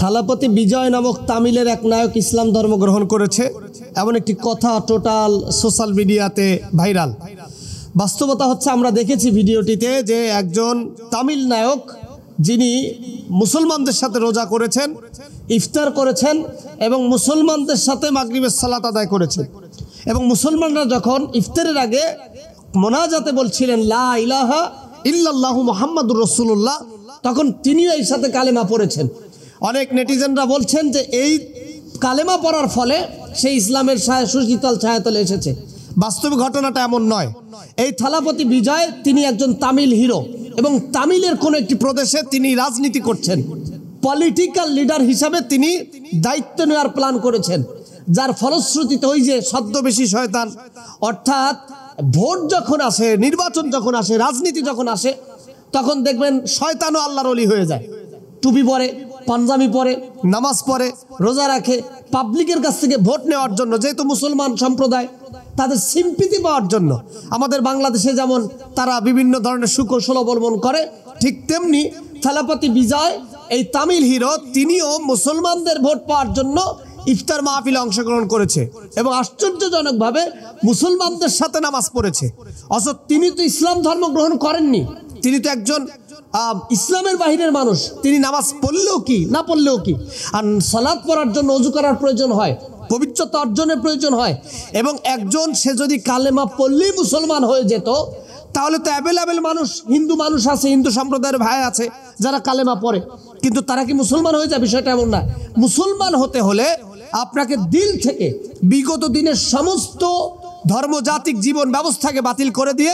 থালাপতি বিজয় নামক তামিলের এক নায়ক ইসলাম ধর্ম গ্রহণ করেছে এমন একটি কথা টোটাল সোশ্যাল মিডিয়াতে ভাইরাল। বাস্তবতা হচ্ছে আমরা দেখেছি ভিডিওটিতে যে একজন তামিল নায়ক যিনি মুসলমানদের সাথে রোজা করেছেন, ইফতার করেছেন এবং মুসলমানদের সাথে মাগরিবের সালাত আদায় করেছেন এবং মুসলমানরা যখন ইফতারের আগে মোনাজাতে বলছিলেন লা ইলাহা ইল্লাল্লাহু মুহাম্মাদুর রাসূলুল্লাহ, তখন তিনিও এই সাথে কালেমা পড়েছেন। অনেক নেটিজেনরা বলছেন যে এই কালেমা পড়ার ফলে সে ইসলামের সুশীতল ছায়াতলে এসেছে। বাস্তবে ঘটনাটা এমন নয়। এই থালাপতি বিজয় তিনি একজন তামিল হিরো এবং তামিলের কোন একটি প্রদেশে তিনি রাজনীতি করছেন, পলিটিক্যাল লিডার হিসাবে তিনি দায়িত্ব নেওয়ার প্ল্যান করেছেন, যার ফলশ্রুতিতে ওই যে ছদ্মবেশী শয়তান, অর্থাৎ ভোট যখন আসে, নির্বাচন যখন আসে, রাজনীতি যখন আসে, তখন দেখবেন শয়তানও আল্লাহর ওলি হয়ে যায়। টুপি পরে, পাঞ্জাবি পরে, নামাজ পড়ে, রোজা রাখে, পাবলিকের কাছ থেকে ভোট নেওয়ার জন্য, যেহেতু মুসলমান সম্প্রদায় তাদের সিম্পিতি পাওয়ার জন্য। আমাদের বাংলাদেশে যেমন তারা বিভিন্ন ধরনের সুকৌশল অবলম্বন করে, ঠিক তেমনি থালাপতি বিজয় এই তামিল হিরো তিনিও মুসলমানদের ভোট পাওয়ার জন্য ইফতার মাহফিলে অংশগ্রহণ করেছে এবং আশ্চর্যজনকভাবে মুসলমানদের সাথে নামাজ পড়েছে। অথচ তিনি তো ইসলাম ধর্ম গ্রহণ করেননি, তিনি তো একজন ইসলামের বাহিরের মানুষ। তিনি নামাজ পড়লেও কি না পড়লেও কি, আর সালাত পড়ার জন্য ওযু করার প্রয়োজন হয়, পবিত্রতা অর্জনের প্রয়োজন হয় এবং একজন সে যদি কালেমা পড়লেই মুসলমান হয়ে যেত, তাহলে তো অ্যাভেলেবেল মানুষ, হিন্দু মানুষ আছে, হিন্দু সম্প্রদায়ের ভাই আছে যারা কালেমা পড়ে, কিন্তু তারা কি মুসলমান হয়ে যায়? বিষয়টা এমন না। মুসলমান হতে হলে আপনাকে দিল থেকে বিগত দিনের সমস্ত ধর্মজাতিক জীবন ব্যবস্থাকে বাতিল করে দিয়ে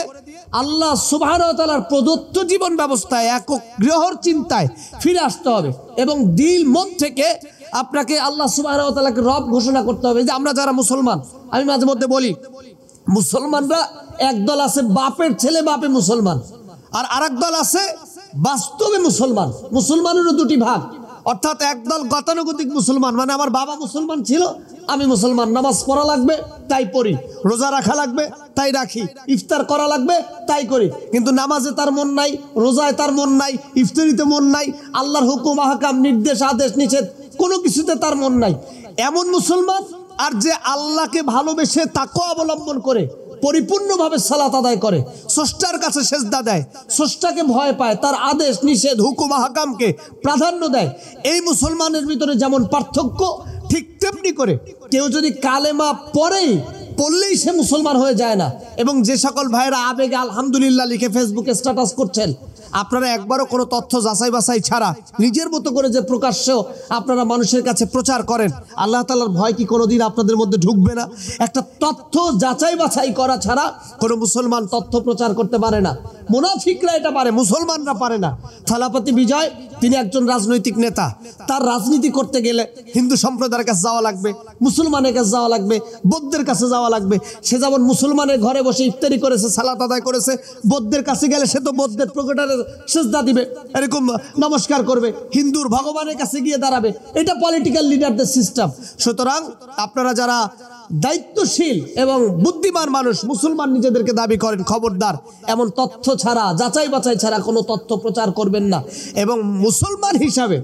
আল্লাহ সুবহানাহু ওয়া তাআলার প্রদত্ত জীবন ব্যবস্থায় একক গ্রহর চিন্তায় ফিরে আসতে হবে এবং দিল মন থেকে আপনাকে আল্লাহ সুবহানাহু ওয়া তাআলাকে রব ঘোষণা করতে হবে। যে আমরা যারা মুসলমান, আমি মাঝে মধ্যে বলি মুসলমানরা একদল আছে বাপের ছেলে বাপে মুসলমান, আর আরেক দল আছে বাস্তবে মুসলমান। মুসলমানেরও দুটি ভাগ, অর্থাৎ একদল গতানুগতিক মুসলমান, মানে আমার বাবা মুসলমান ছিল, আমি মুসলমান, নামাজ পড়া লাগবে তাই পড়ি, রোজা রাখা লাগবে তাই রাখি, ইফতার করা লাগবে তাই করি, কিন্তু নামাজে তার মন নাই, রোজায় তার মন নাই, ইফতারিতে মন নাই, আল্লাহর হুকুম আহকাম নির্দেশ আদেশ নিষেধ কোনো কিছুতে তার মন নাই, এমন মুসলমান। আর যে আল্লাহকে ভালোবেসে তাকওয়া অবলম্বন করে পরিপূর্ণভাবে সালাত আদায় করে, স্রষ্টার কাছে সেজদা দেয়, স্রষ্টাকে ভয় পায়, তার আদেশ নিষেধ হুকুম আহকামকে প্রাধান্য দেয়, এই মুসলমানের ভিতরে যেমন পার্থক্য, ঠিক তেমনি করে কেউ যদি কালেমা পড়লেই সে মুসলমান হয়ে যায় না। এবং যে সকল ভাইরা আবেগে আলহামদুলিল্লাহ লিখে ফেসবুকে স্ট্যাটাস করছেন, আপনারা একবারও কোনো তথ্য যাচাই বাছাই ছাড়া নিজের মতো করে যে প্রকাশ্য আপনারা মানুষের কাছে প্রচার করেন, আল্লাহ তাআলার ভয় কি কোনোদিন আপনাদের মধ্যে ঢুকবে না? একটা তথ্য যাচাই বাছাই করা ছাড়া কোনো মুসলমান তথ্য প্রচার করতে পারে না। মুনাফিকরা এটা পারে, মুসলমানরা পারে না। থালাপতি বিজয় তিনি একজন রাজনৈতিক নেতা, তার রাজনীতি করতে গেলে হিন্দু সম্প্রদায়ের কাছে যাওয়া লাগবে, মুসলমানের কাছে যাওয়া লাগবে, বৌদ্ধের কাছে যাওয়া লাগবে। সে যেমন মুসলমানের ঘরে বসে ইফতারি করেছে, সালাত আদায় করেছে, বৌদ্ধের কাছে গেলে সে তো বৌদ্ধের প্রকটারে সেজদা দিবে, এরকম নমস্কার করবে, হিন্দুর ভগবানের কাছে গিয়ে দাঁড়াবে। এটা পলিটিক্যাল লিডারদের সিস্টেম। সুতরাং আপনারা যারা দায়িত্বশীল এবং বুদ্ধিমান মানুষ, মুসলমান নিজেদেরকে দাবি করেন, খবরদার এমন তথ্য ছাড়া, যাচাই বাছাই ছাড়া কোনো তথ্য প্রচার করবেন না। এবং মুসলমান হিসাবে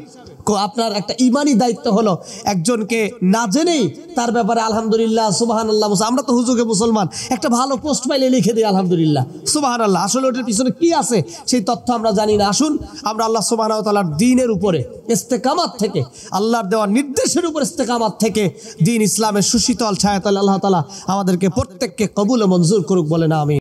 আপনার একটা ইমানি দায়িত্ব হলো একজনকে না জেনেই তার ব্যাপারে আলহামদুলিল্লাহ সুবহানাল্লাহ, আমরা তো হুজুগে মুসলমান, একটা ভালো পোস্ট পাইলে লিখে দিই আলহামদুলিল্লাহ সুবহানাল্লাহ, আসলে ওটার পিছনে কি আছে সেই তথ্য আমরা জানি না। আসুন আমরা আল্লাহ সুবহানাহু ওয়া তাআলার দ্বীনের উপরে ইস্তেকামাত থেকে, আল্লাহর দেওয়া নির্দেশের উপর ইস্তেকামাত থেকে দ্বীন ইসলামের সুশীতল ছায়াতলে আল্লাহ তাআলা আমাদেরকে প্রত্যেককে কবুল ও মঞ্জুর করুক, বলেন আমিন।